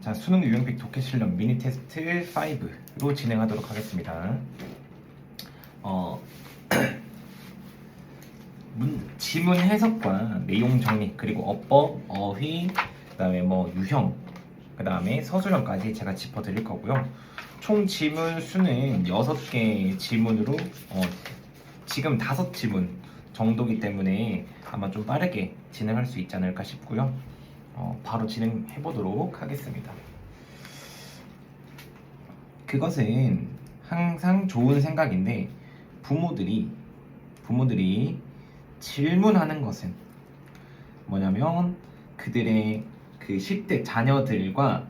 자, 수능 유형픽 독해 실력 미니 테스트 5로 진행하도록 하겠습니다. 지문 해석과 내용 정리, 그리고 어법, 어휘, 그다음에 유형, 그다음에 서술형까지 제가 짚어드릴 거고요. 총 지문 수는 6개 지문으로 지금 5지문 정도기 때문에 아마 좀 빠르게 진행할 수 있지 않을까 싶고요. 바로 진행해 보도록 하겠습니다. 그것은 항상 좋은 생각인데 부모들이 질문하는 것은 뭐냐면 그들의 그 10대 자녀들과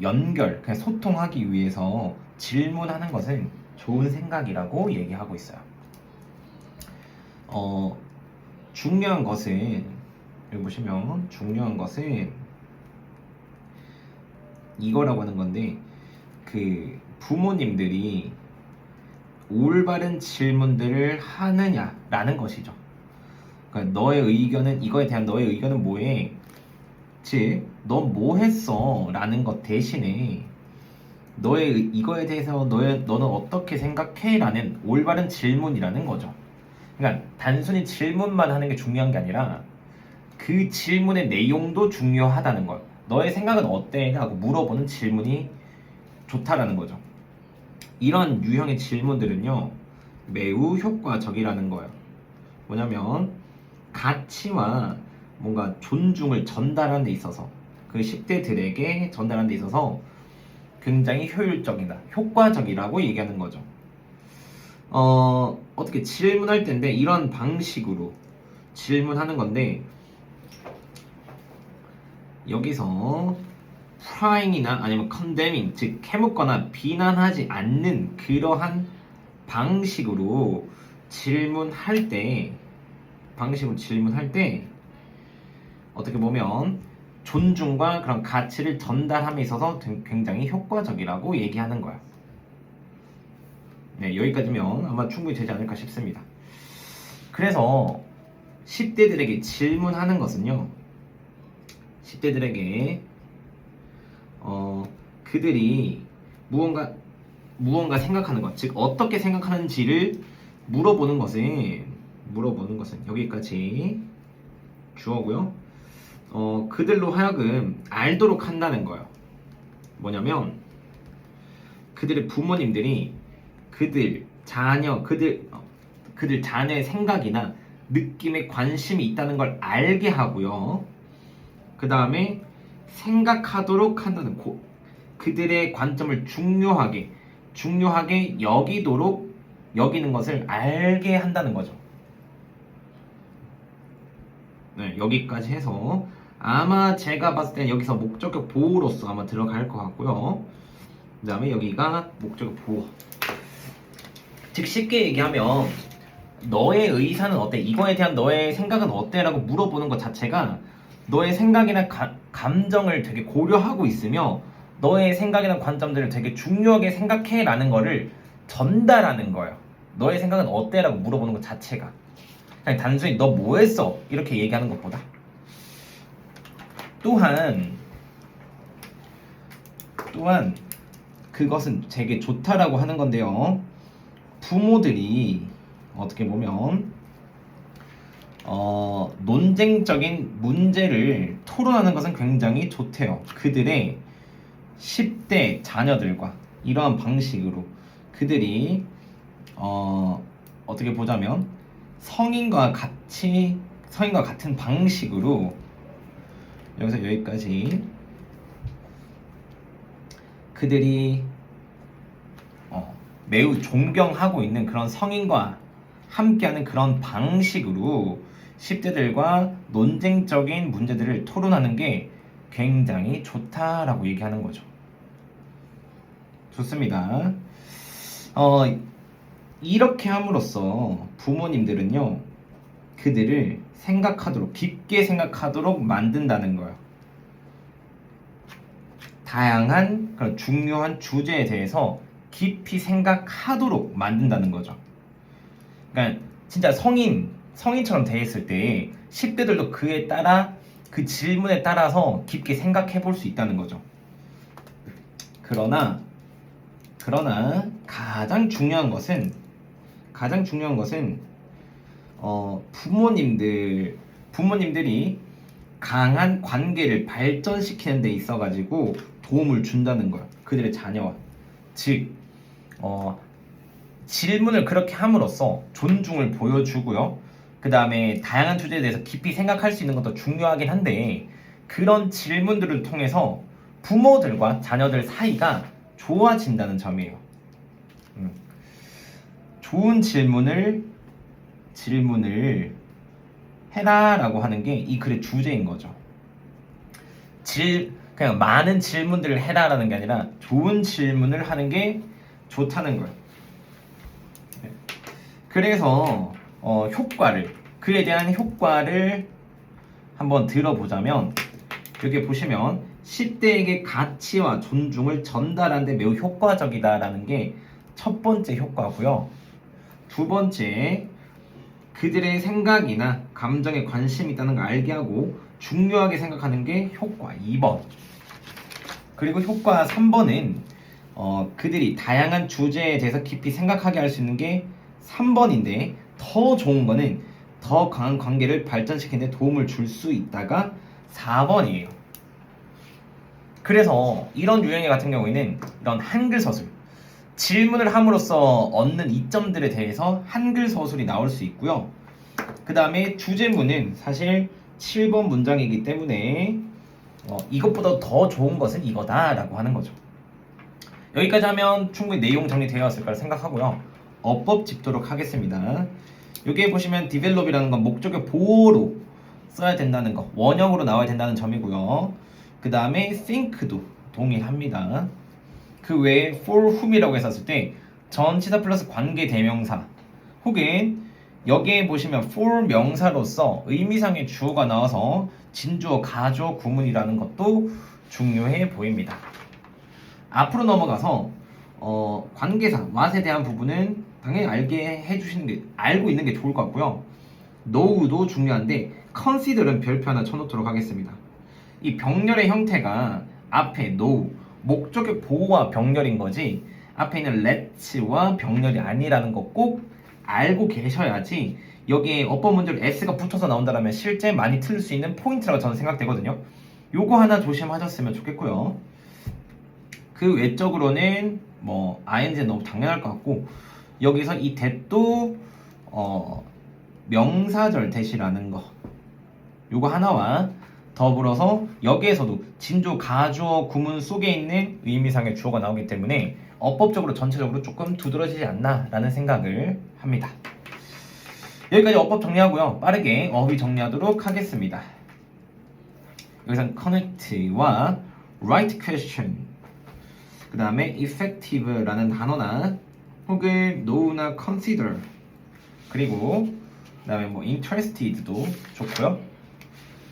연결, 그냥 소통하기 위해서 질문하는 것은 좋은 생각이라고 얘기하고 있어요. 중요한 것은 여기 보시면 중요한 것은 이거라고 하는 건데, 그 부모님들이 올바른 질문들을 하느냐라는 것이죠. 그러니까 너의 의견은, 이거에 대한 너의 의견은 뭐해? 즉, 너 뭐 했어? 라는 것 대신에 이거에 대해서 너는 어떻게 생각해? 라는 올바른 질문이라는 거죠. 그러니까 단순히 질문만 하는 게 중요한 게 아니라 그 질문의 내용도 중요하다는 걸, 너의 생각은 어때? 하고 물어보는 질문이 좋다라는 거죠. 이런 유형의 질문들은요 매우 효과적이라는 거예요. 뭐냐면 가치와 뭔가 존중을 전달하는 데 있어서, 그 10대들에게 전달하는 데 있어서 굉장히 효율적이다, 효과적이라고 얘기하는 거죠. 어떻게 질문할 텐데 이런 방식으로 질문하는 건데, 여기서 prying이나 아니면 condemning, 즉 캐묻거나 비난하지 않는 그러한 방식으로 질문할 때 어떻게 보면 존중과 그런 가치를 전달함에 있어서 굉장히 효과적이라고 얘기하는 거야. 네, 여기까지면 아마 충분히 되지 않을까 싶습니다. 그래서 10대들에게 질문하는 것은요, 10대들에게 그들이 무언가 생각하는 것, 즉 어떻게 생각하는지를 물어보는 것은 여기까지 주어고요. 그들로 하여금 알도록 한다는 거예요. 뭐냐면 그들의 부모님들이 그들 자녀의 생각이나 느낌에 관심이 있다는 걸 알게 하고요. 그 다음에 생각하도록 한다는, 그들의 관점을 중요하게 여기는 것을 알게 한다는 거죠. 네, 여기까지 해서 아마 제가 봤을 때는 여기서 목적격 보호로서 아마 들어갈 것 같고요. 그 다음에 여기가 목적격 보호. 즉 쉽게 얘기하면 너의 의사는 어때? 이거에 대한 너의 생각은 어때? 라고 물어보는 것 자체가 너의 생각이나 감정을 되게 고려하고 있으며 너의 생각이나 관점들을 되게 중요하게 생각해 라는 거를 전달하는 거예요. 너의 생각은 어때? 라고 물어보는 것 자체가 그냥 단순히 너 뭐 했어? 이렇게 얘기하는 것보다. 또한 그것은 되게 좋다라고 하는 건데요, 부모들이 어떻게 보면 논쟁적인 문제를 토론하는 것은 굉장히 좋대요. 그들의 10대 자녀들과 이러한 방식으로 그들이 어떻게 보자면 성인과 같은 방식으로, 여기서 여기까지 그들이 매우 존경하고 있는 그런 성인과 함께하는 그런 방식으로 10대들과 논쟁적인 문제들을 토론하는 게 굉장히 좋다라고 얘기하는 거죠. 좋습니다. 이렇게 함으로써 부모님들은요 그들을 깊게 생각하도록 만든다는 거예요. 다양한 그런 중요한 주제에 대해서 깊이 생각하도록 만든다는 거죠. 그러니까 진짜 성인처럼 돼 있을 때 10대들도 그 질문에 따라서 깊게 생각해 볼 수 있다는 거죠. 그러나 가장 중요한 것은 부모님들이 강한 관계를 발전시키는 데 있어 가지고 도움을 준다는 거예요. 그들의 자녀와. 즉 질문을 그렇게 함으로써 존중을 보여주고요. 그 다음에 다양한 주제에 대해서 깊이 생각할 수 있는 것도 중요하긴 한데, 그런 질문들을 통해서 부모들과 자녀들 사이가 좋아진다는 점이에요. 좋은 질문을 해라라고 하는 게 이 글의 주제인 거죠. 그냥 많은 질문들을 해라라는 게 아니라 좋은 질문을 하는 게 좋다는 거예요. 그래서 그에 대한 효과를 한번 들어보자면, 여기 보시면 10대에게 가치와 존중을 전달하는 데 매우 효과적이다라는 게 첫 번째 효과고요. 두 번째, 그들의 생각이나 감정에 관심이 있다는 걸 알게 하고 중요하게 생각하는 게 효과 2번. 그리고 효과 3번은 그들이 다양한 주제에 대해서 깊이 생각하게 할 수 있는 게 3번인데, 더 좋은 거는 더 강한 관계를 발전시키는 데 도움을 줄 수 있다가 4번이에요. 그래서 이런 유형의 같은 경우에는 이런 한글 서술, 질문을 함으로써 얻는 이점들에 대해서 한글 서술이 나올 수 있고요. 그 다음에 주제문은 사실 7번 문장이기 때문에 이것보다 더 좋은 것은 이거다라고 하는 거죠. 여기까지 하면 충분히 내용 정리되었을 거라 생각하고요. 어법 짚도록 하겠습니다. 여기에 보시면 develop이라는 건 목적의 보호로 써야 된다는 거, 원형으로 나와야 된다는 점이고요. 그 다음에 think도 동일합니다. 그 외에 for whom이라고 했었을 때 전치사 플러스 관계 대명사, 혹은 여기에 보시면 for 명사로서 의미상의 주어가 나와서 진주어, 가주어, 구문이라는 것도 중요해 보입니다. 앞으로 넘어가서 관계사 what에 대한 부분은 당연히 알고 있는 게 좋을 것 같고요. know도 중요한데 consider은 별표 하나 쳐놓도록 하겠습니다. 이 병렬의 형태가 앞에 know, 목적의 보호와 병렬인 거지, 앞에 있는 let's,와 병렬이 아니라는 거 꼭 알고 계셔야지 여기에 어법 문제로 s가 붙어서 나온다면 실제 많이 틀릴 수 있는 포인트라고 저는 생각되거든요. 요거 하나 조심하셨으면 좋겠고요. 그 외적으로는 ing는 너무 당연할 것 같고, 여기서 이 that도 명사절 that이라는 거, 요거 하나와 더불어서 여기에서도 진주, 가주어, 구문 속에 있는 의미상의 주어가 나오기 때문에 어법적으로 전체적으로 조금 두드러지지 않나 라는 생각을 합니다. 여기까지 어법 정리하고요. 빠르게 어휘 정리하도록 하겠습니다. 여기선 connect와 right question, 그 다음에 effective라는 단어나 혹은 know나 consider, 그리고 그 다음에 interested도 좋고요.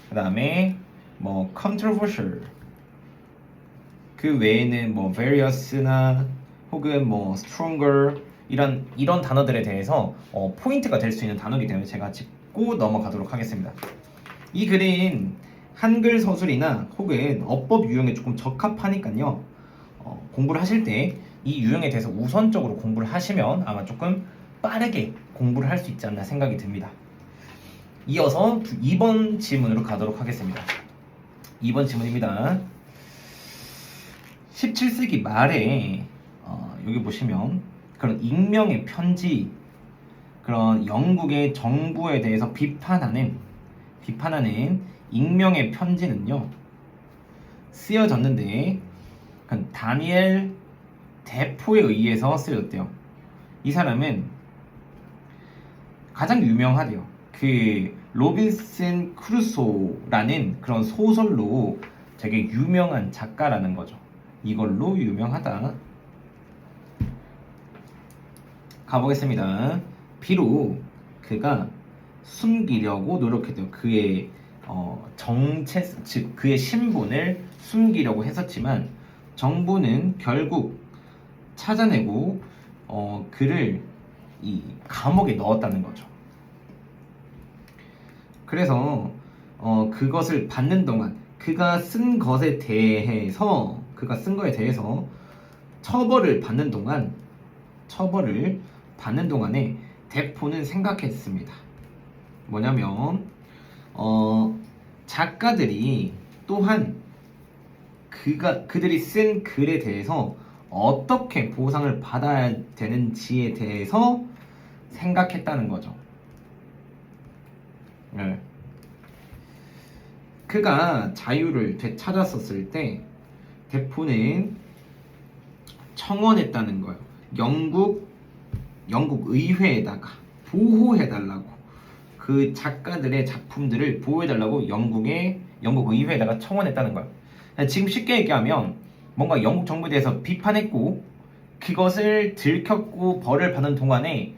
그 다음에 controversial, 그 외에는 various나 혹은 stronger, 이런 단어들에 대해서 포인트가 될 수 있는 단어이기 때문에 제가 짚고 넘어가도록 하겠습니다. 이 글은 한글 서술이나 혹은 어법 유형에 조금 적합하니까요. 공부를 하실 때 이 유형에 대해서 우선적으로 공부를 하시면 아마 조금 빠르게 공부를 할 수 있지 않나 생각이 듭니다. 이어서 2번 질문으로 가도록 하겠습니다. 2번 질문입니다. 17세기 말에 여기 보시면 그런 익명의 편지, 그런 영국의 정부에 대해서 비판하는 익명의 편지는요 쓰여졌는데, 다니엘 데포에 의해서 쓰여졌대요. 이 사람은 가장 유명하대요. 그 로빈슨 크루소라는 그런 소설로 되게 유명한 작가라는 거죠. 이걸로 유명하다. 가보겠습니다. 비록 그가 숨기려고 노력했대요. 그의 정체, 즉 그의 신분을 숨기려고 했었지만 정부는 결국 찾아내고 그를 이 감옥에 넣었다는 거죠. 그래서 그것을 받는 동안 그가 쓴 거에 대해서 처벌을 받는 동안에 대포는 생각했습니다. 뭐냐면 작가들이 또한 그들이 쓴 글에 대해서 어떻게 보상을 받아야 되는지에 대해서 생각했다는 거죠. 네. 그가 자유를 되찾았었을 때 대포는 청원했다는 거예요. 영국 의회에다가 보호해달라고, 그 작가들의 작품들을 보호해달라고 영국 의회에다가 청원했다는 거예요. 지금 쉽게 얘기하면 뭔가 영국 정부에 대해서 비판했고 그것을 들켰고 벌을 받는 동안에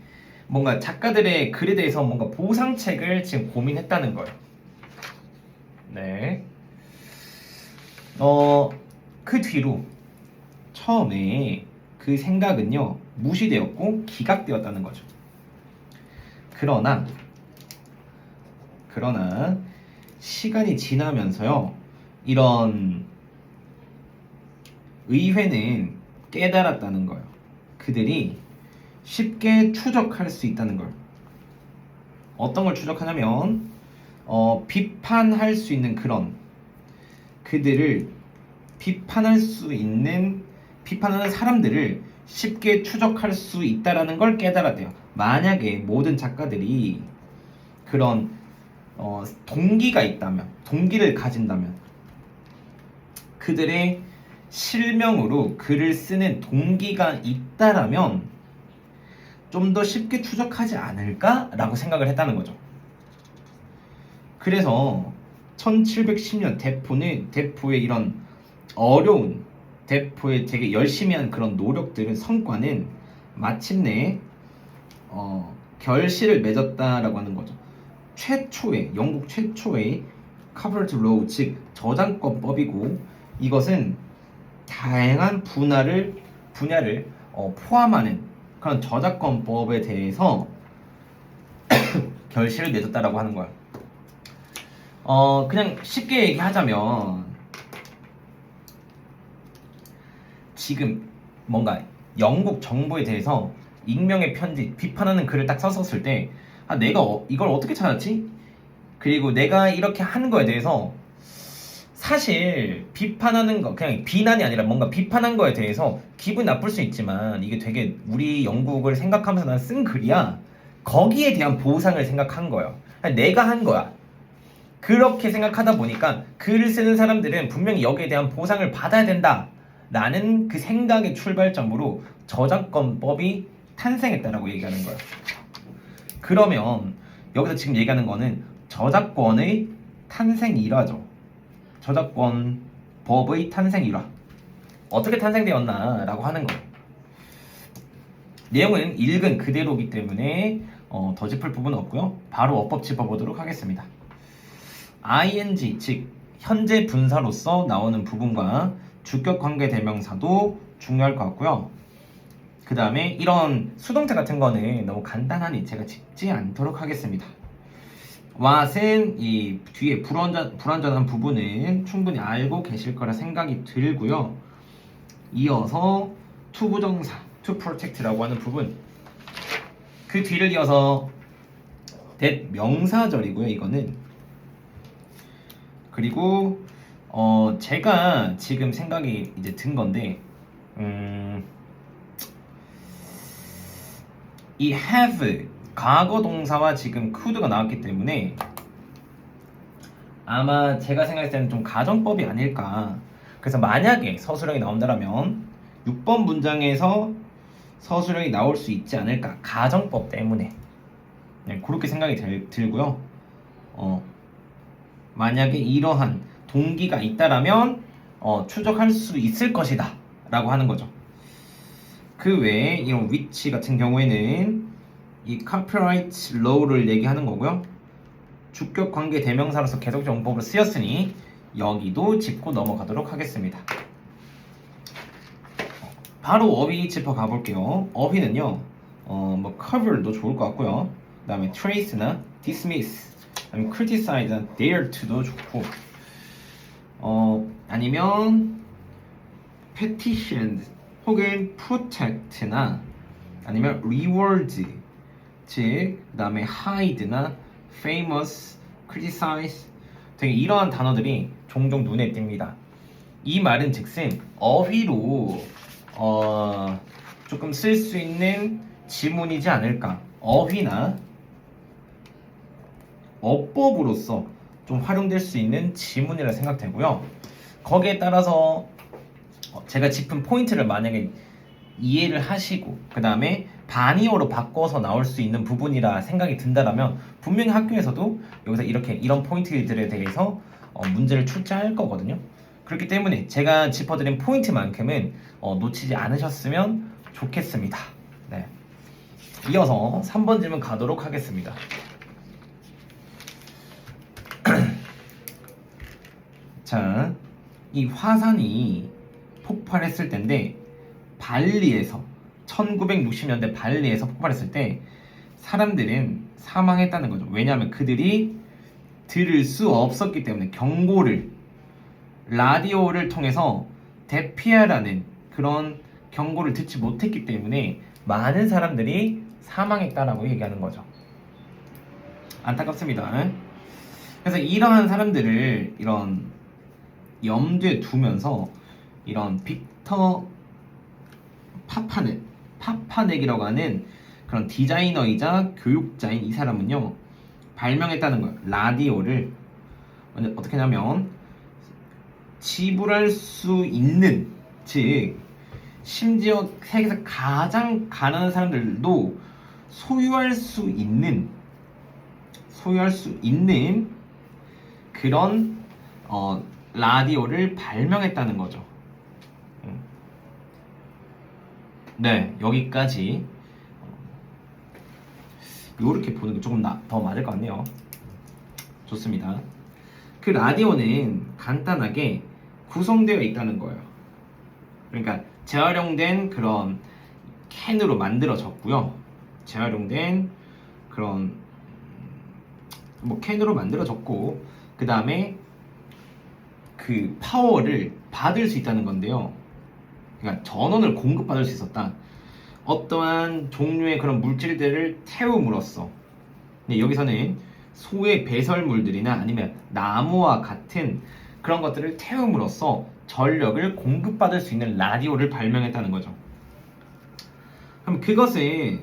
뭔가 작가들의 글에 대해서 뭔가 보상책을 지금 고민했다는 거예요. 네. 그 뒤로 처음에 그 생각은요 무시되었고 기각되었다는 거죠. 그러나 시간이 지나면서요 이런 의회는 깨달았다는 거예요. 그들이 쉽게 추적할 수 있다는 걸. 어떤 걸 추적하냐면 비판할 수 있는 그들을 비판하는 사람들을 쉽게 추적할 수 있다라는 걸 깨달았대요. 만약에 모든 작가들이 그런 동기를 가진다면, 그들의 실명으로 글을 쓰는 동기가 있다라면 좀 더 쉽게 추적하지 않을까라고 생각을 했다는 거죠. 그래서 1710년 대포의 이런 어려운, 대포의 되게 열심히 한 그런 노력들은, 성과는 마침내 결실을 맺었다라고 하는 거죠. 영국 최초의 카퍼레이트 로우, 즉 저작권법이고, 이것은 다양한 분야를 포함하는 그런 저작권법에 대해서 결실을 맺었다라고 하는 거야. 그냥 쉽게 얘기하자면 지금 뭔가 영국 정부에 대해서 익명의 편지, 비판하는 글을 딱 썼었을 때 내가 이걸 어떻게 찾았지? 그리고 내가 이렇게 하는 거에 대해서 사실 비판하는 거, 그냥 비난이 아니라 뭔가 비판한 거에 대해서 기분 나쁠 수 있지만 이게 되게 우리 영국을 생각하면서 난 쓴 글이야. 거기에 대한 보상을 생각한 거예요. 내가 한 거야. 그렇게 생각하다 보니까 글을 쓰는 사람들은 분명히 여기에 대한 보상을 받아야 된다 라는 그 생각의 출발점으로 저작권법이 탄생했다라고 얘기하는 거예요. 그러면 여기서 지금 얘기하는 거는 저작권의 탄생 일화죠. 저작권법의 탄생 일화. 어떻게 탄생되었나 라고 하는 거예요. 내용은 읽은 그대로이기 때문에 더 짚을 부분은 없고요. 바로 어법 짚어보도록 하겠습니다. ing, 즉 현재 분사로서 나오는 부분과 주격관계 대명사도 중요할 것 같고요. 그 다음에 이런 수동태 같은 거는 너무 간단하니 제가 짚지 않도록 하겠습니다. what은 이 뒤에 불완전한 부분은 충분히 알고 계실 거라 생각이 들고요. 이어서 to 부정사, to protect라고 하는 부분, 그 뒤를 이어서 that 명사절이고요. 이거는 그리고 제가 지금 생각이 이제 든 건데 이 have 과거 동사와 지금 could가 나왔기 때문에 아마 제가 생각했을 때는 좀 가정법이 아닐까. 그래서 만약에 서술형이 나온다면 6번 문장에서 서술형이 나올 수 있지 않을까, 가정법 때문에. 네, 그렇게 생각이 들고요. 만약에 이러한 동기가 있다라면 추적할 수 있을 것이다 라고 하는 거죠. 그 외에 이런 which 같은 경우에는 이 copyright law를 얘기하는 거고요. 주격 관계 대명사로서 계속 용법으로 쓰였으니 여기도 짚고 넘어가도록 하겠습니다. 바로 어휘 짚어 가볼게요. 어휘는요, 뭐 cover도 좋을 것 같고요. 그 다음에 trace나 dismiss, 아니면 criticize나 dare to도 좋고, 아니면 petition 혹은 protect나 아니면 reward, 즉 그다음에 hide나 famous, criticize 되게 이러한 단어들이 종종 눈에 띕니다. 이 말은 즉슨 어휘로 조금 쓸 수 있는 지문이지 않을까. 어휘나 어법으로서 좀 활용될 수 있는 지문이라 생각되고요. 거기에 따라서 제가 짚은 포인트를 만약에 이해를 하시고 그 다음에 반의어로 바꿔서 나올 수 있는 부분이라 생각이 든다라면 분명히 학교에서도 여기서 이런 포인트들에 대해서 문제를 출제할 거거든요. 그렇기 때문에 제가 짚어드린 포인트만큼은 놓치지 않으셨으면 좋겠습니다. 네. 이어서 3번 질문 가도록 하겠습니다. 자, 이 화산이 폭발했을 때인데 발리에서 1960년대 발리에서 폭발했을 때 사람들은 사망했다는 거죠. 왜냐하면 그들이 들을 수 없었기 때문에 경고를 라디오를 통해서 대피하라는 그런 경고를 듣지 못했기 때문에 많은 사람들이 사망했다라고 얘기하는 거죠. 안타깝습니다. 그래서 이러한 사람들을 이런 염두에 두면서 이런 빅터 파파넥이라고 하는 그런 디자이너이자 교육자인 이 사람은요 발명했다는 거예요. 라디오를 어떻게 하냐면 지불할 수 있는, 즉 심지어 세계에서 가장 가난한 사람들도 소유할 수 있는 그런 라디오를 발명했다는 거죠. 네, 여기까지. 이렇게 보는 게 조금 더 맞을 것 같네요. 좋습니다. 그 라디오는 간단하게 구성되어 있다는 거예요. 그러니까 재활용된 그런 캔으로 만들어졌고요. 재활용된 그런 캔으로 만들어졌고, 그 다음에 그 파워를 받을 수 있다는 건데요. 그러니까 전원을 공급받을 수 있었다. 어떠한 종류의 그런 물질들을 태움으로써, 여기서는 소의 배설물들이나 아니면 나무와 같은 그런 것들을 태움으로써 전력을 공급받을 수 있는 라디오를 발명했다는 거죠. 그럼 그것은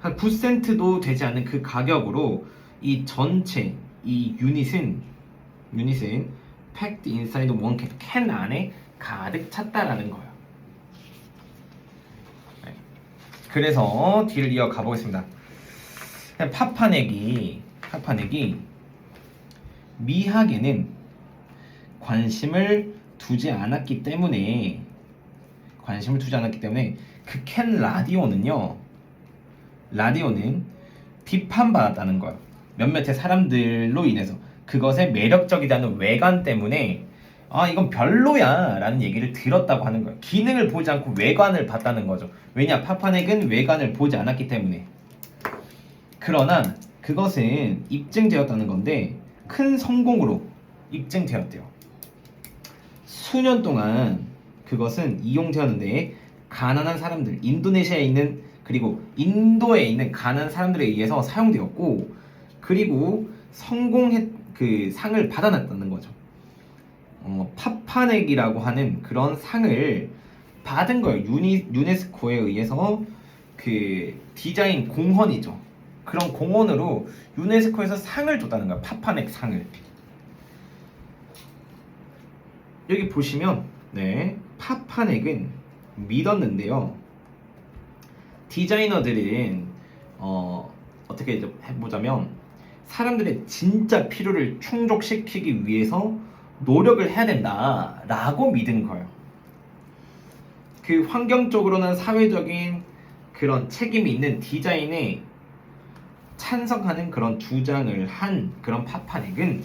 한 9센트도 되지 않는 그 가격으로 이 전체 이 유닛은 packed inside one can, 캔 안에 가득 찼다라는 거예요. 네. 그래서 뒤를 이어가 보겠습니다. 파파넥이 미학에는 관심을 두지 않았기 때문에 그 캔 라디오는 비판받았다는 거예요. 몇몇의 사람들로 인해서 그것의 매력적이라는 외관 때문에 이건 별로야 라는 얘기를 들었다고 하는 거예요. 기능을 보지 않고 외관을 봤다는 거죠. 왜냐? 파파넥은 외관을 보지 않았기 때문에. 그러나 그것은 입증되었다는 건데 큰 성공으로 입증되었대요. 수년 동안 그것은 이용되었는데 가난한 사람들, 인도네시아에 있는 그리고 인도에 있는 가난한 사람들에 의해서 사용되었고, 그리고 그 상을 받아놨다는 거죠. 파파넥이라고 하는 그런 상을 받은 거예요. 유네스코에 의해서 그 디자인 공헌이죠. 그런 공헌으로 유네스코에서 상을 줬다는 거예요. 파파넥 상을. 여기 보시면 파파넥은 믿었는데요. 디자이너들은 어떻게 해보자면 사람들의 진짜 필요를 충족시키기 위해서 노력을 해야 된다라고 믿은 거예요. 그 환경적으로나 사회적인 그런 책임이 있는 디자인에 찬성하는 그런 주장을 한 그런 파파넥은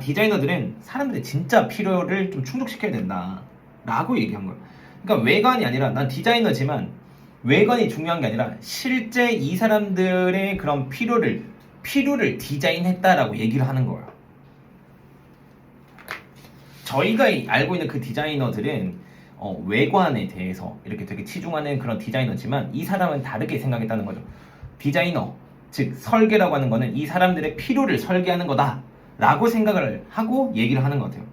디자이너들은 사람들의 진짜 필요를 좀 충족시켜야 된다라고 얘기한 거예요. 그러니까 외관이 아니라, 난 디자이너지만 외관이 중요한 게 아니라 실제 이 사람들의 그런 필요를 디자인했다라고 얘기를 하는 거예요. 저희가 알고 있는 그 디자이너들은 외관에 대해서 이렇게 되게 치중하는 그런 디자이너지만 이 사람은 다르게 생각했다는 거죠. 디자이너, 즉 설계라고 하는 거는 이 사람들의 필요를 설계하는 거다 라고 생각을 하고 얘기를 하는 것 같아요.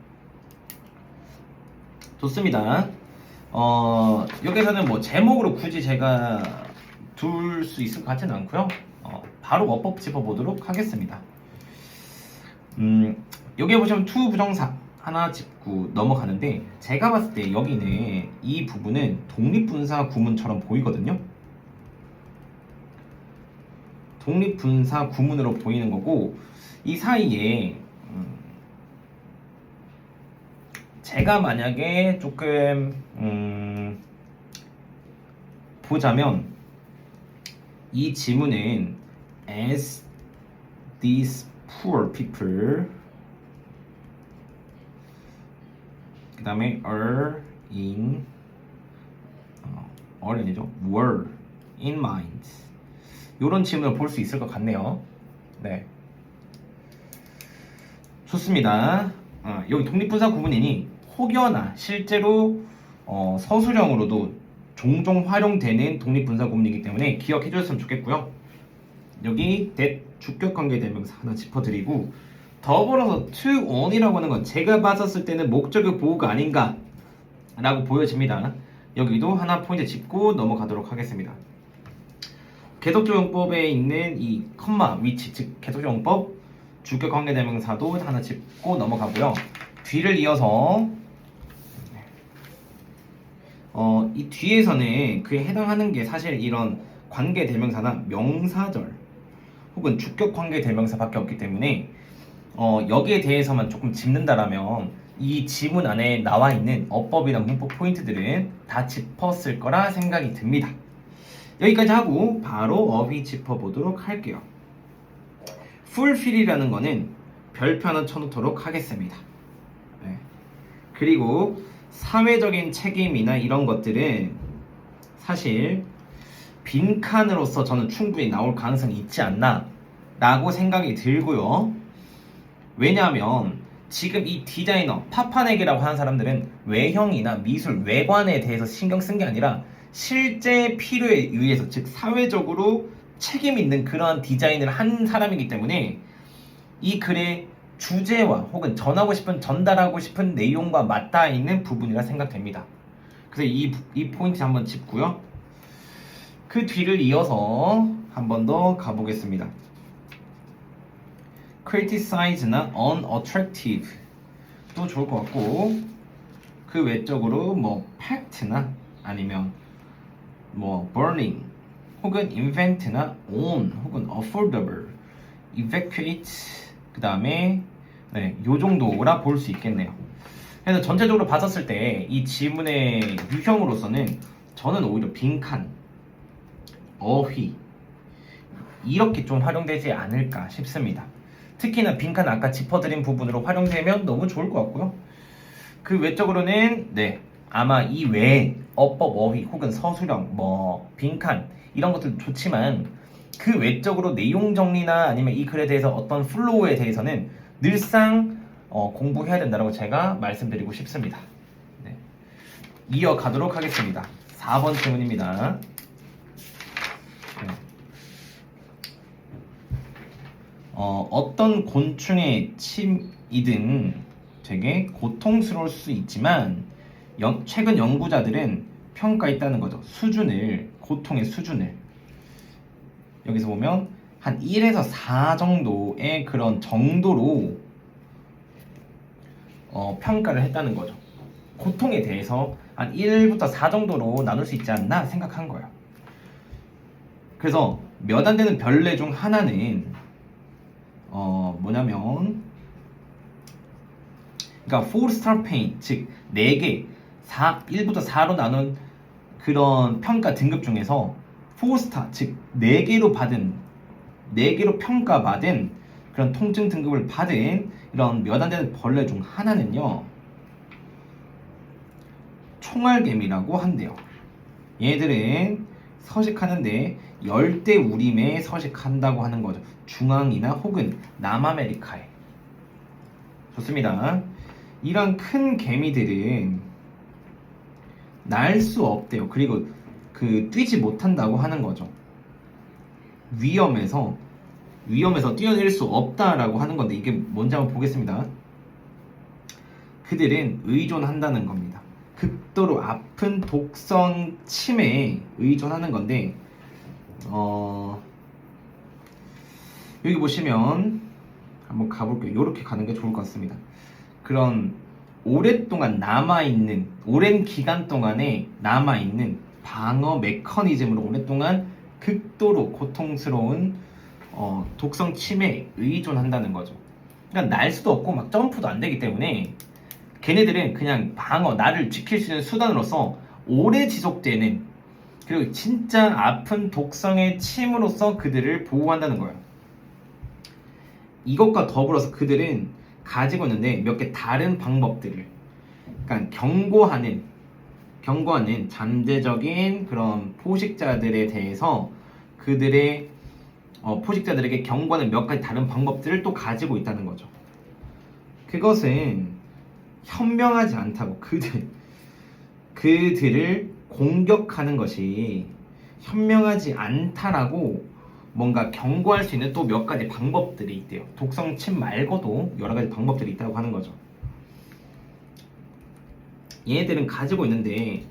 좋습니다. 여기서는 뭐 제목으로 굳이 제가 둘 수 있을 것 같지는 않고요. 바로 어법 짚어보도록 하겠습니다. 여기에 보시면 to 부정사 하나 짚고 넘어가는데 제가 봤을 때 여기는 이 부분은 독립분사 구문처럼 보이거든요. 독립분사 구문으로 보이는 거고 이 사이에 제가 만약에 조금 보자면 이 지문은 as these poor people 그 다음에 are in are 아니죠 were in mind 이런 지문을 볼 수 있을 것 같네요. 네, 좋습니다. 여기 독립분사 구문이니 혹여나 실제로 서술형으로도 종종 활용되는 독립분사 구문이기 때문에 기억해 주셨으면 좋겠고요. 여기 that 주격관계대명사 하나 짚어드리고 더불어서 to on이라고 하는 건 제가 봤었을 때는 목적의 보호가 아닌가 라고 보여집니다. 여기도 하나 포인트 짚고 넘어가도록 하겠습니다. 계속적용법에 있는 이 컴마 위치 즉 계속적용법 주격관계대명사도 하나 짚고 넘어가고요. 뒤를 이어서 이 뒤에서는 그에 해당하는 게 사실 이런 관계대명사나 명사절 혹은 주격관계대명사밖에 없기 때문에 여기에 대해서만 조금 짚는다라면 이 지문 안에 나와 있는 어법이나 문법 포인트들은 다 짚었을 거라 생각이 듭니다. 여기까지 하고 바로 어휘 짚어보도록 할게요. fulfill이라는 거는 별표 하나 쳐놓도록 하겠습니다. 네. 그리고 사회적인 책임이나 이런 것들은 사실 빈칸으로서 저는 충분히 나올 가능성이 있지 않나 라고 생각이 들고요. 왜냐하면 지금 이 디자이너 파파넥이라고 하는 사람들은 외형이나 미술 외관에 대해서 신경 쓴 게 아니라 실제 필요에 의해서 즉 사회적으로 책임 있는 그러한 디자인을 한 사람이기 때문에 이 글의 주제와 혹은 전하고 싶은 전달하고 싶은 내용과 맞닿아 있는 부분이라 생각됩니다. 그래서 이 포인트 한번 짚고요. 그 뒤를 이어서 한 번 더 가보겠습니다. criticize나 unattractive 도 좋을 것 같고 그 외적으로 뭐 fact나 아니면 뭐 burning 혹은 invent나 own 혹은 affordable, evacuate 그 다음에 요 정도라 볼 수 있겠네요. 그래서 전체적으로 봤었을 때 이 지문의 유형으로서는 저는 오히려 빈칸, 어휘 이렇게 좀 활용되지 않을까 싶습니다. 특히나 빈칸 아까 짚어드린 부분으로 활용되면 너무 좋을 것 같고요. 그 외적으로는 아마 이 외에 어법, 어휘 혹은 서술형, 뭐 빈칸 이런 것들도 좋지만 그 외적으로 내용 정리나 아니면 이 글에 대해서 어떤 플로우에 대해서는 늘상 공부해야 된다고 제가 말씀드리고 싶습니다. 네. 이어가도록 하겠습니다. 4번 질문입니다. 어떤 곤충의 침이든 되게 고통스러울 수 있지만 최근 연구자들은 평가했다는 거죠. 고통의 수준을 여기서 보면 한 1에서 4 정도의 그런 정도로 평가를 했다는 거죠. 고통에 대해서 한 1부터 4 정도로 나눌 수 있지 않나 생각한 거예요. 그래서 몇 안 되는 별내 중 하나는 뭐냐면 그러니까 4-star pain 즉 4개 1부터 4로 나눈 그런 평가 등급 중에서 4스타 즉 4개로 평가받은 그런 통증 등급을 받은 이런 몇 안 되는 벌레 중 하나는요 총알개미라고 한대요. 얘들은 서식하는데 열대우림에 서식한다고 하는 거죠. 중앙이나 혹은 남아메리카에. 좋습니다. 이런 큰 개미들은 날 수 없대요. 그리고 뛰지 못한다고 하는 거죠. 위험에서 뛰어낼 수 없다라고 하는 건데 이게 뭔지 한번 보겠습니다. 그들은 의존한다는 겁니다. 극도로 아픈 독성 침에 의존하는 건데 여기 보시면 한번 가볼게요. 이렇게 가는 게 좋을 것 같습니다. 그런 오랫동안 남아있는, 오랜 기간 동안에 남아있는 방어 메커니즘으로 오랫동안 극도로 고통스러운 독성 침에 의존한다는 거죠. 그러니까 날 수도 없고 막 점프도 안 되기 때문에 걔네들은 그냥 나를 지킬 수 있는 수단으로서 오래 지속되는, 그리고 진짜 아픈 독성의 침으로써 그들을 보호한다는 거예요. 이것과 더불어서 그들은 가지고 있는데 몇 개 다른 방법들을, 그러니까 경고하는 잠재적인 그런 포식자들에 대해서 그들의 포식자들에게 경고하는 몇 가지 다른 방법들을 또 가지고 있다는 거죠. 그것은 현명하지 않다고, 그들을 공격하는 것이 현명하지 않다라고 뭔가 경고할 수 있는 또 몇 가지 방법들이 있대요. 독성침 말고도 여러 가지 방법들이 있다고 하는 거죠. 얘네들은 가지고 있는데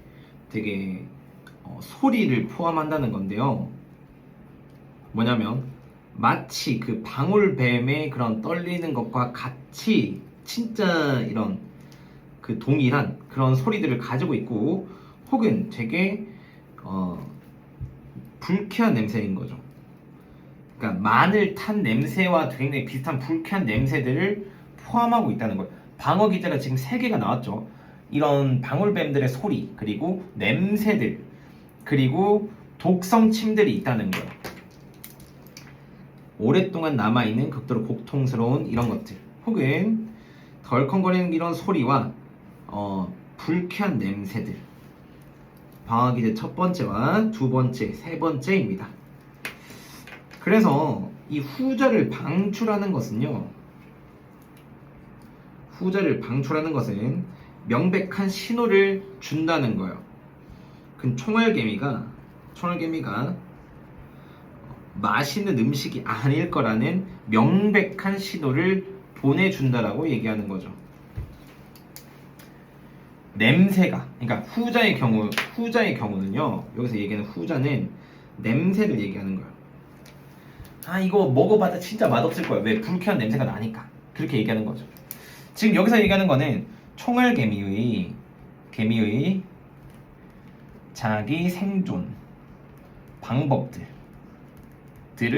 되게 소리를 포함한다는 건데요. 뭐냐면 마치 그 방울뱀의 그런 떨리는 것과 같이 진짜 이런 그 동일한 그런 소리들을 가지고 있고, 혹은 되게 불쾌한 냄새인 거죠. 그러니까 마늘 탄 냄새와 굉장히 비슷한 불쾌한 냄새들을 포함하고 있다는 거예요. 방어 기제가 지금 3개가 나왔죠. 이런 방울뱀들의 소리, 그리고 냄새들, 그리고 독성 침들이 있다는 거예요. 오랫동안 남아있는 극도로 고통스러운 이런 것들, 혹은 덜컹거리는 이런 소리와 불쾌한 냄새들, 방어 기제 첫 번째와 두 번째, 세 번째입니다. 그래서 이 후자를 방출하는 것은 명백한 신호를 준다는 거예요. 그 총알개미가 맛있는 음식이 아닐 거라는 명백한 신호를 보내준다라고 얘기하는 거죠. 냄새가, 그러니까 후자의 경우는요, 여기서 얘기하는 후자는 냄새를 얘기하는 거예요. 이거 먹어봤자 진짜 맛없을 거야. 왜? 불쾌한 냄새가 나니까. 그렇게 얘기하는 거죠. 지금 여기서 얘기하는 거는 총알개미의 자기 생존 방법들을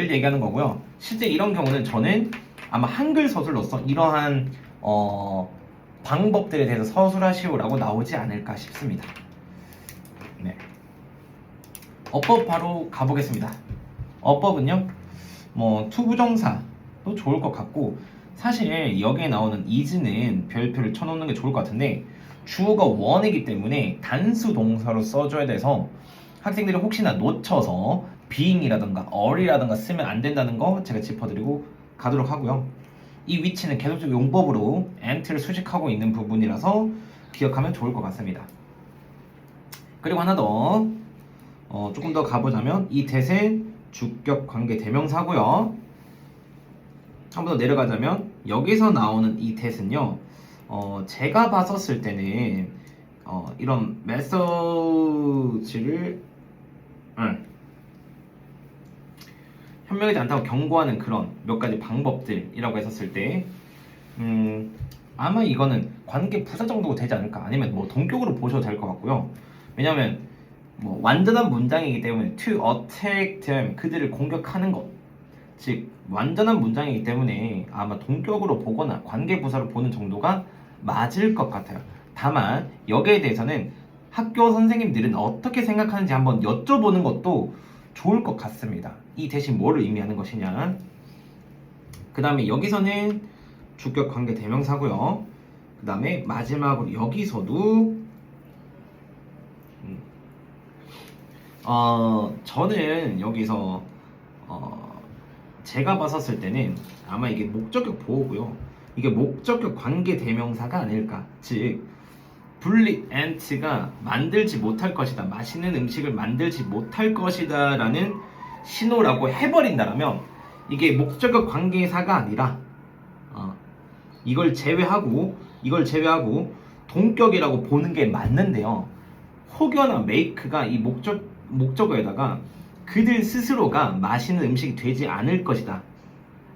얘기하는 거고요. 실제 이런 경우는 저는 아마 한글 서술로서 이러한 방법들에 대해서 서술하시오라고 나오지 않을까 싶습니다. 네. 어법 바로 가보겠습니다. 어법은요, 투부정사도 좋을 것 같고, 사실 여기에 나오는 is는 별표를 쳐놓는 게 좋을 것 같은데, 주어가 one이기 때문에 단수 동사로 써줘야 돼서 학생들이 혹시나 놓쳐서 being이라든가 are이라든가 쓰면 안 된다는 거 제가 짚어드리고 가도록 하고요. 이 위치는 계속적 용법으로 ant를 수식하고 있는 부분이라서 기억하면 좋을 것 같습니다. 그리고 하나 더 조금 더 가보자면, 이 that은 주격 관계 대명사고요. 한 번 더 내려가자면, 여기서 나오는 이 that은요, 제가 봤었을 때는 이런 메시지를 현명하지 않다고 경고하는 그런 몇 가지 방법들이라고 했었을 때, 아마 이거는 관계 부사 정도 되지 않을까, 아니면 동격으로 보셔도 될 것 같고요. 왜냐면 완전한 문장이기 때문에 to attack them, 그들을 공격하는 것, 즉 완전한 문장이기 때문에 아마 동격으로 보거나 관계 부사로 보는 정도가 맞을 것 같아요. 다만 여기에 대해서는 학교 선생님들은 어떻게 생각하는지 한번 여쭤보는 것도 좋을 것 같습니다. 이 대신 뭐를 의미하는 것이냐. 그 다음에 여기서는 주격 관계 대명사고요. 그 다음에 마지막으로 여기서도 저는 여기서 제가 봤었을 때는 아마 이게 목적격 보호고요. 이게 목적격 관계 대명사가 아닐까. 즉 bullied ant가 만들지 못할 것이다, 맛있는 음식을 만들지 못할 것이다 라는 신호라고 해버린다면 이게 목적과 관계사가 아니라 이걸 제외하고 동격이라고 보는 게 맞는데요. 혹여나 make가 이 목적어에다가 그들 스스로가 맛있는 음식이 되지 않을 것이다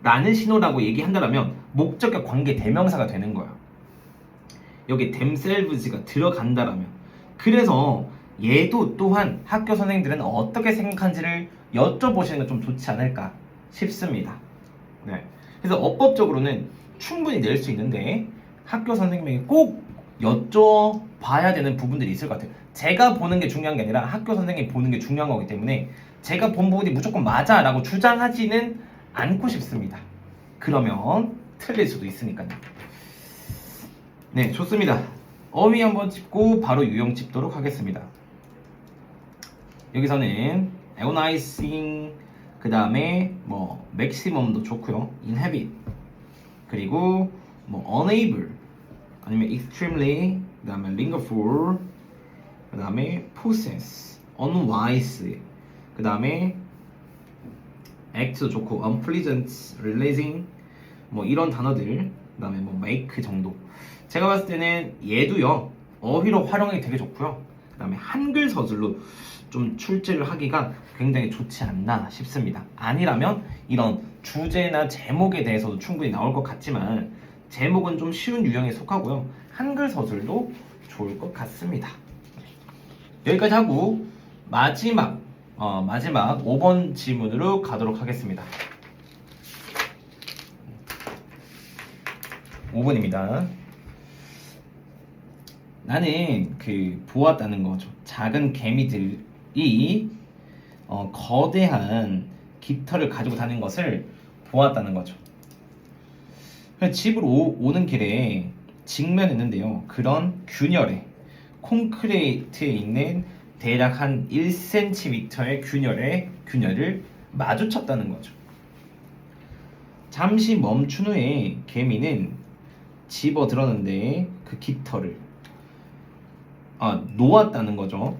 라는 신호라고 얘기한다면 목적과 관계 대명사가 되는 거야. 여기 themselves가 들어간다라면. 그래서 얘도 또한 학교 선생님들은 어떻게 생각하는지를 여쭤보시는 건 좀 좋지 않을까 싶습니다. 네. 그래서 어법적으로는 충분히 낼 수 있는데 학교 선생님에게 꼭 여쭤봐야 되는 부분들이 있을 것 같아요. 제가 보는 게 중요한 게 아니라 학교 선생님이 보는 게 중요한 거기 때문에 제가 본 부분이 무조건 맞아 라고 주장하지는 않고 싶습니다. 그러면 틀릴 수도 있으니까요. 네, 좋습니다. 어휘 한번 짚고 바로 유형 짚도록 하겠습니다. 여기서는 agonizing, 그 다음에 뭐 maximum도 좋고요, inhabit, 그리고 뭐 unable, 아니면 extremely, 그 다음에 linger for, 그 다음에 possess, unwise, 그 다음에 act도 좋고 unpleasant, releasing, 뭐 이런 단어들, 그 다음에 뭐 make 정도. 제가 봤을 때는 얘도요 어휘로 활용하기 되게 좋고요. 그 다음에 한글 서술로 좀 출제를 하기가 굉장히 좋지 않나 싶습니다. 아니라면 이런 주제나 제목에 대해서도 충분히 나올 것 같지만 제목은 좀 쉬운 유형에 속하고요. 한글 서술도 좋을 것 같습니다. 여기까지 하고 마지막 5번 질문으로 가도록 하겠습니다. 5번입니다. 나는 보았다는 거죠. 작은 개미들이 거대한 깃털을 가지고 다니는 것을 보았다는 거죠. 집으로 오는 길에 직면했는데요. 그런 균열에 콘크리트에 있는 대략 한 1cm의 균열을 마주쳤다는 거죠. 잠시 멈춘 후에 개미는 집어 들었는데 그 깃털을 놓았다는 거죠.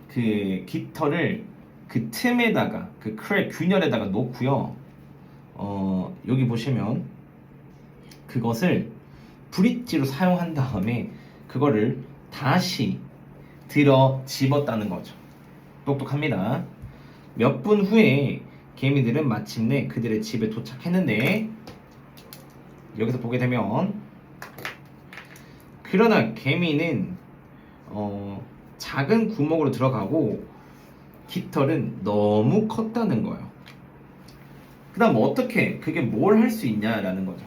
그 깃털을 그 틈에다가 그 균열에다가 놓고요. 여기 보시면 그것을 브릿지로 사용한 다음에 그거를 다시 들어 집었다는 거죠. 똑똑합니다. 몇 분 후에 개미들은 마침내 그들의 집에 도착했는데 여기서 보게 되면 그러나 개미는 작은 구멍으로 들어가고 깃털은 너무 컸다는 거예요. 그 다음 어떻게 그게 뭘 할 수 있냐라는 거죠.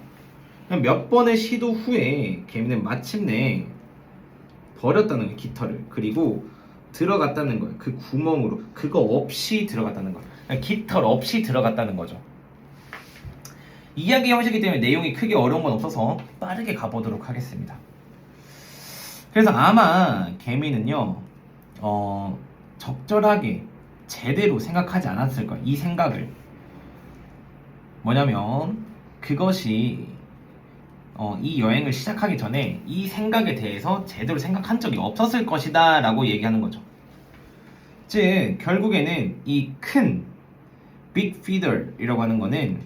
몇 번의 시도 후에 개미는 마침내 버렸다는 거예요. 깃털을. 그리고 들어갔다는 거예요. 그 구멍으로. 그거 없이 들어갔다는 거예요. 깃털 없이 들어갔다는 거죠. 이야기 형식이기 때문에 내용이 크게 어려운 건 없어서 빠르게 가보도록 하겠습니다. 그래서 아마 개미는요 적절하게 제대로 생각하지 않았을 거예요. 이 생각을 뭐냐면 그것이 이 여행을 시작하기 전에 이 생각에 대해서 제대로 생각한 적이 없었을 것이다 라고 얘기하는 거죠. 즉 결국에는 이 큰 big feeder이라고 하는 거는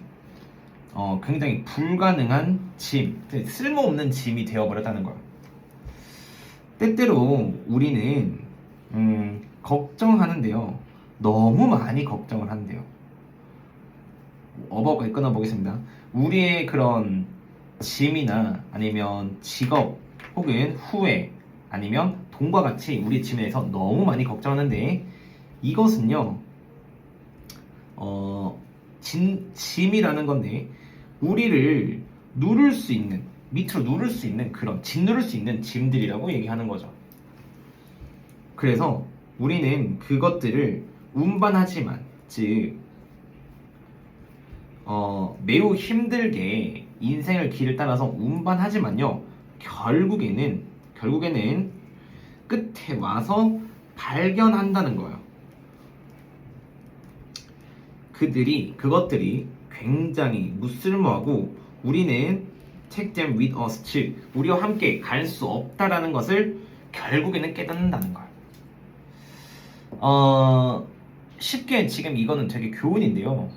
굉장히 불가능한 짐, 쓸모없는 짐이 되어버렸다는 거예요. 때때로 우리는 걱정하는데요 너무 많이 걱정을 하는데요. 어버까지 끊어보겠습니다. 우리의 그런 짐이나 아니면 직업 혹은 후회 아니면 돈과 같이 우리 짐에 대해서 너무 많이 걱정하는데 이것은요 짐이라는 건데 우리를 누를 수 있는, 밑으로 누를 수 있는 그런 짓누를 수 있는 짐들이라고 얘기하는 거죠. 그래서 우리는 그것들을 운반하지만 즉 매우 힘들게 인생의 길을 따라서 운반하지만요 결국에는 끝에 와서 발견한다는 거예요. 그것들이 굉장히 무쓸모하고 우리는 take them with us, 즉 우리와 함께 갈 수 없다라는 것을 결국에는 깨닫는다는 걸. 쉽게 지금 이거는 되게 교훈인데요.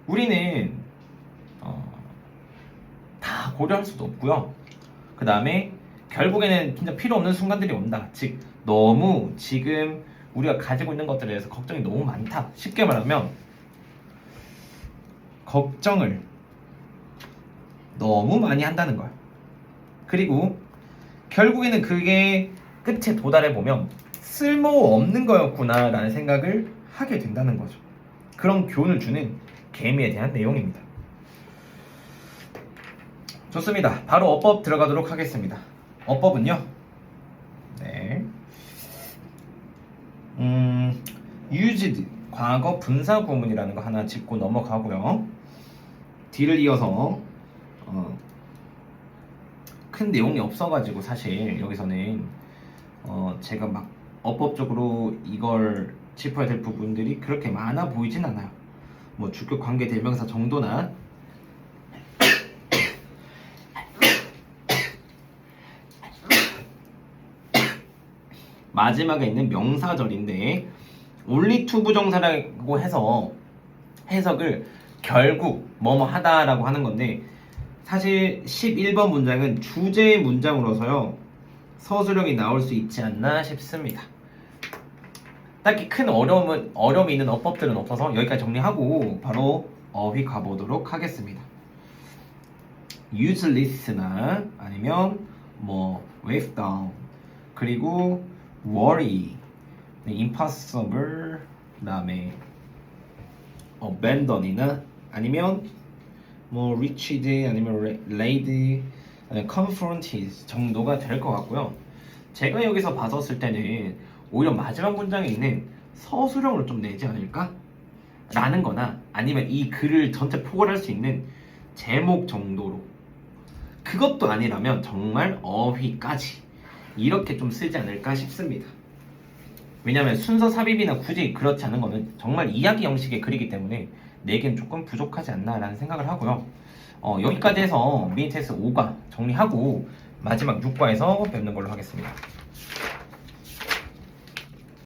우리는 다 고려할 수도 없고요. 그 다음에 결국에는 진짜 필요 없는 순간들이 온다. 즉 너무 지금 우리가 가지고 있는 것들에 대해서 걱정이 너무 많다. 쉽게 말하면 걱정을 너무 많이 한다는 거야. 그리고 결국에는 그게 끝에 도달해 보면 쓸모없는 거였구나 라는 생각을 하게 된다는 거죠. 그런 교훈을 주는 개미에 대한 내용입니다. 좋습니다. 바로 어법 들어가도록 하겠습니다. 어법은요, 네, used 과거 분사 구문이라는 거 하나 짚고 넘어가고요. 뒤를 이어서 큰 내용이 없어가지고 사실 여기서는 제가 막 어법적으로 이걸 짚어야 될 부분들이 그렇게 많아 보이진 않아요. 뭐 주격 관계 대명사 정도나 마지막에 있는 명사절인데 only to 부정사라고 해서 해석을 결국 뭐뭐 하다라고 하는 건데 사실 11번 문장은 주제 문장으로서요 서술형이 나올 수 있지 않나 싶습니다. 딱히 큰 어려움이 있는 어법들은 없어서 여기까지 정리하고 바로 어휘 가보도록 하겠습니다. useless나 아니면 뭐 wave down 그리고 worry, impossible, 그다음에 abandon이나 아니면 뭐 reached 아니면 laid, confronted 정도가 될 것 같고요. 제가 여기서 봤었을 때는 오히려 마지막 문장에 있는 서술형으로 좀 내지 않을까? 라는 거나 아니면 이 글을 전체 포괄할 수 있는 제목 정도로 그것도 아니라면 정말 어휘까지 이렇게 좀 쓰지 않을까 싶습니다. 왜냐하면 순서 삽입이나 굳이 그렇지 않은 거는 정말 이야기 형식의 글이기 때문에 내겐 조금 부족하지 않나 라는 생각을 하고요. 여기까지 해서 미니 테스트 5과 정리하고 마지막 6과에서 뵙는 걸로 하겠습니다.